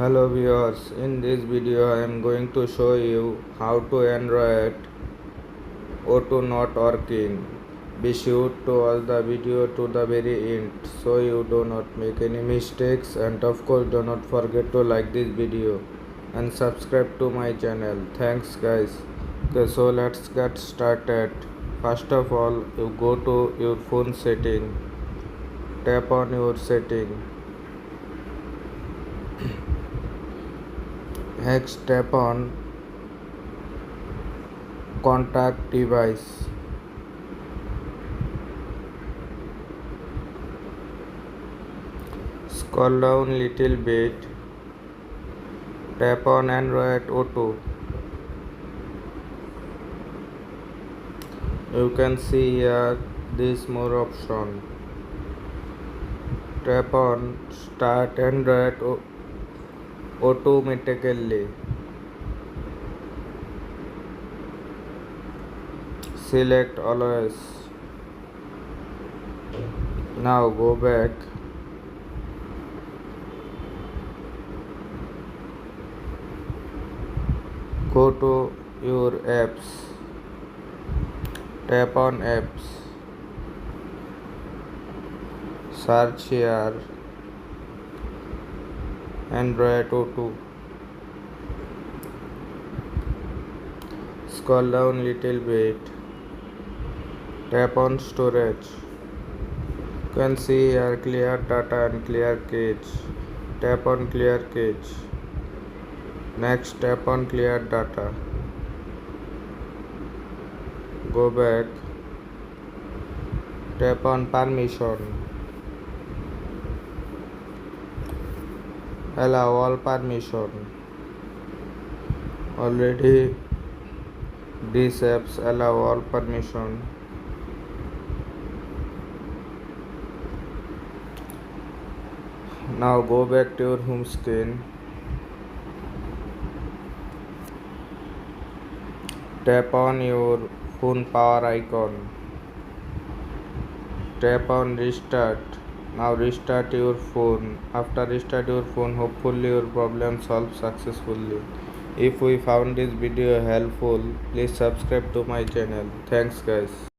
Hello viewers, in this video I am going to show you how to Android Auto not working. Be sure to watch the video to the very end so you do not make any mistakes, and of course do not forget to like this video and subscribe to my channel. Thanks guys. Okay, so let's get started. First of all, you go to your phone setting, tap on your setting. Next, tap on contact device. Scroll down little bit, tap on Android Auto. You can see here this more option. Tap on start Android automatically. Select always. Now go back. Go to your apps. Tap on apps. Search here Android Auto. Scroll down little bit. Tap on storage. You can see here clear data and clear cache. Tap on clear cache. Next, tap on clear data. Go back. Tap on permission. Allow all permission. Already these apps allow all permission. Now go back to your home screen. Tap on your phone power icon. Tap on restart. Now restart your phone. After restart your phone, hopefully your problem solved successfully. If we found this video helpful, please subscribe to my channel. Thanks guys.